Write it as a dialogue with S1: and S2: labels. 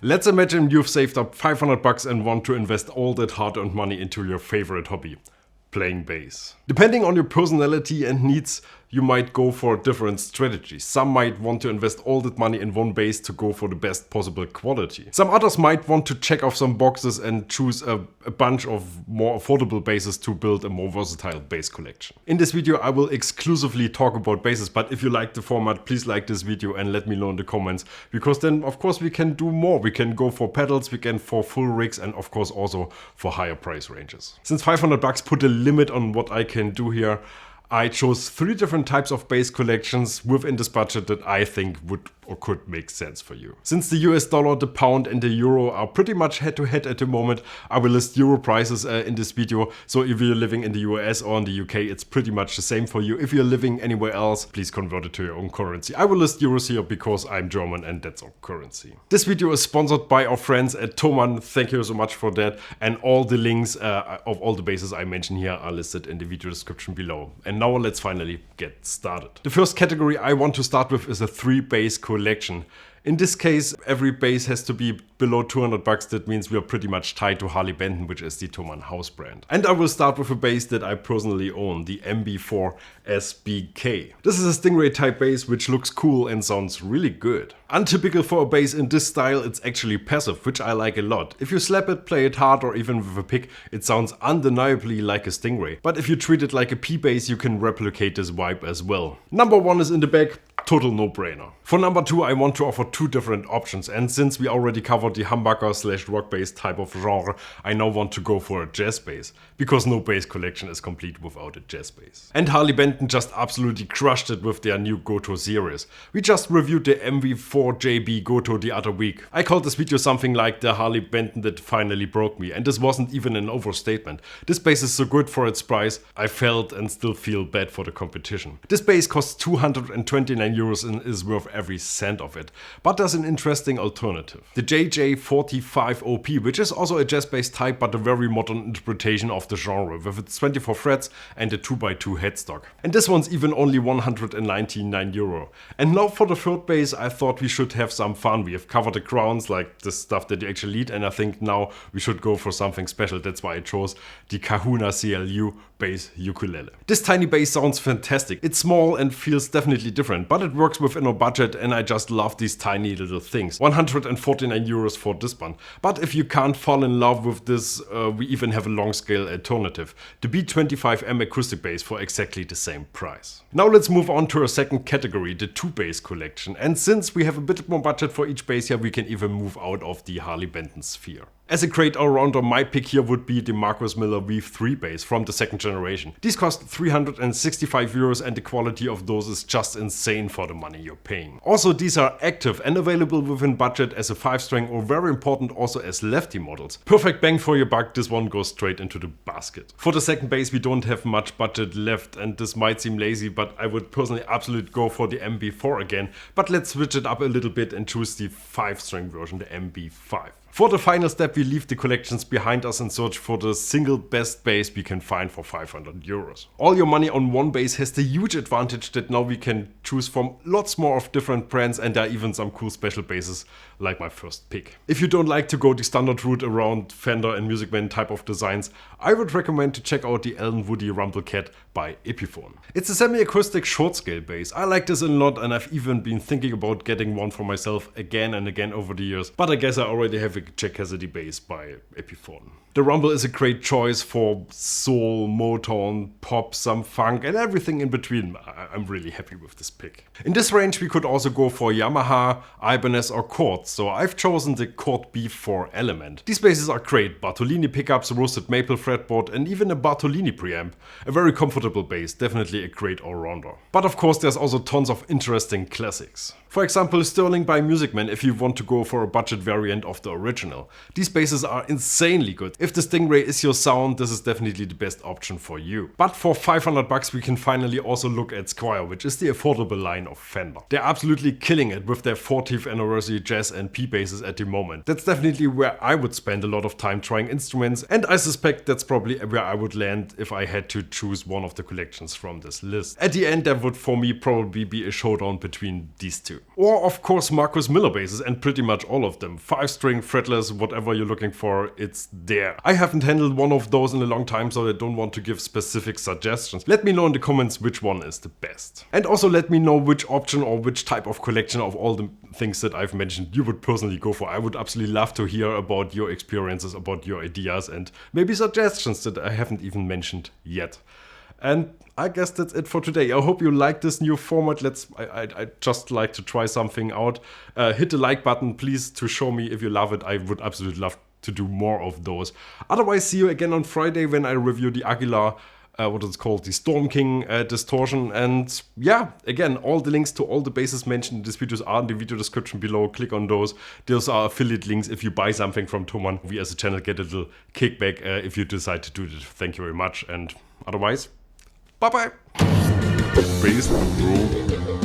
S1: Let's imagine you've saved up $500 and want to invest all that hard-earned money into your favorite hobby, playing bass. Depending on your personality and needs, you might go for different strategies. Some might want to invest all that money in one bass to go for the best possible quality. Some others might want to check off some boxes and choose a bunch of more affordable basses to build a more versatile bass collection. In this video I will exclusively talk about basses, but if you like the format, please like this video and let me know in the comments, because then of course we can do more. We can go for pedals, we can for full rigs, and of course also for higher price ranges. Since $500 put a limit on what I can do here, I chose 3 different types of bass collections within this budget that I think would or could make sense for you. Since the US dollar, the pound and the euro are pretty much head to head at the moment, I will list euro prices in this video. So if you're living in the US or in the UK, it's pretty much the same for you. If you're living anywhere else, please convert it to your own currency. I will list euros here because I'm German and that's our currency. This video is sponsored by our friends at Thomann. Thank you so much for that. And all the links of all the basses I mentioned here are listed in the video description below. And now let's finally get started. The first category I want to start with is a 3 bass collection. In this case, every bass has to be below $200. That means we are pretty much tied to Harley Benton, which is the Thomann house brand. And I will start with a bass that I personally own, the MB4 SBK. This is a Stingray type bass which looks cool and sounds really good. Untypical for a bass in this style, it's actually passive, which I like a lot. If you slap it, play it hard, or even with a pick, it sounds undeniably like a Stingray. But if you treat it like a P bass, you can replicate this vibe as well. Number 1 is in the back. Total no-brainer. For number 2, I want to offer 2 different options, and since we already covered the humbucker/rock bass type of genre, I now want to go for a jazz bass, because no bass collection is complete without a jazz bass. And Harley Benton just absolutely crushed it with their new Goto series. We just reviewed the MV4JB Goto the other week. I called this video something like the Harley Benton that finally broke me, and this wasn't even an overstatement. This bass is so good for its price, I felt and still feel bad for the competition. This bass costs 229 euros and is worth every cent of it. But there's an interesting alternative. The JJ45OP, which is also a jazz bass type but a very modern interpretation of the genre with its 24 frets and a 2x2 headstock. And this one's even only 199 euro. And now for the third bass, I thought we should have some fun. We have covered the grounds, like the stuff that you actually need, and I think now we should go for something special. That's why I chose the Kahuna CLU bass ukulele. This tiny bass sounds fantastic. It's small and feels definitely different, but it works within our budget and I just love these tiny little things. 149 euros for this one. But if you can't fall in love with this, we even have a long scale alternative. The B25M acoustic bass for exactly the same price. Now let's move on to our second category, the 2 bass collection. And since we have a bit more budget for each bass here, we can even move out of the Harley Benton sphere. As a great all-rounder, my pick here would be the Marcus Miller V3 bass from the second generation. These cost 365 euros and the quality of those is just insane for the money you're paying. Also, these are active and available within budget as a 5-string or very important also as lefty models. Perfect bang for your buck, this one goes straight into the basket. For the second bass we don't have much budget left and this might seem lazy, but I would personally absolutely go for the MB4 again. But let's switch it up a little bit and choose the 5-string version, the MB5. For the final step, we leave the collections behind us and search for the single best bass we can find for 500 euros. All your money on one bass has the huge advantage that now we can choose from lots more of different brands, and there are even some cool special basses like my first pick. If you don't like to go the standard route around Fender and Music Man type of designs, I would recommend to check out the Alan Woody Rumble Cat by Epiphone. It's a semi-acoustic short scale bass. I like this a lot and I've even been thinking about getting one for myself again and again over the years, but I guess I already have a Jack Cassidy bass by Epiphone. The Rumble is a great choice for soul, Motown, pop, some funk and everything in between. I'm really happy with this pick. In this range we could also go for Yamaha, Ibanez or Chord, so I've chosen the Chord B4 Element. These basses are great, Bartolini pickups, roasted maple fretboard and even a Bartolini preamp. A very comfortable bass, definitely a great all-rounder. But of course there's also tons of interesting classics. For example, Sterling by Music Man if you want to go for a budget variant of the original. These basses basses are insanely good. If the Stingray is your sound, this is definitely the best option for you. But for 500 bucks we can finally also look at Squier, which is the affordable line of Fender. They're absolutely killing it with their 40th anniversary jazz and P basses at the moment. That's definitely where I would spend a lot of time trying instruments, and I suspect that's probably where I would land if I had to choose one of the collections from this list. At the end, there would for me probably be a showdown between these two. Or of course Marcus Miller basses, and pretty much all of them. 5-string, fretless, whatever you're looking for, it's there. I haven't handled one of those in a long time, so I don't want to give specific suggestions. Let me know in the comments which one is the best. And also let me know which option or which type of collection of all the things that I've mentioned you would personally go for. I would absolutely love to hear about your experiences, about your ideas, and maybe suggestions that I haven't even mentioned yet. And I guess that's it for today. I hope you like this new format. I just like to try something out. Hit the like button, please, to show me if you love it. I would absolutely love to do more of those. Otherwise, see you again on Friday when I review the Aguilar, what it's called, the Storm King distortion. And yeah, again, all the links to all the basses mentioned in this video are in the video description below. Click on those. Those are affiliate links. If you buy something from Thomann, we as a channel get a little kickback if you decide to do this. Thank you very much. And otherwise, bye-bye. BassTheWorld.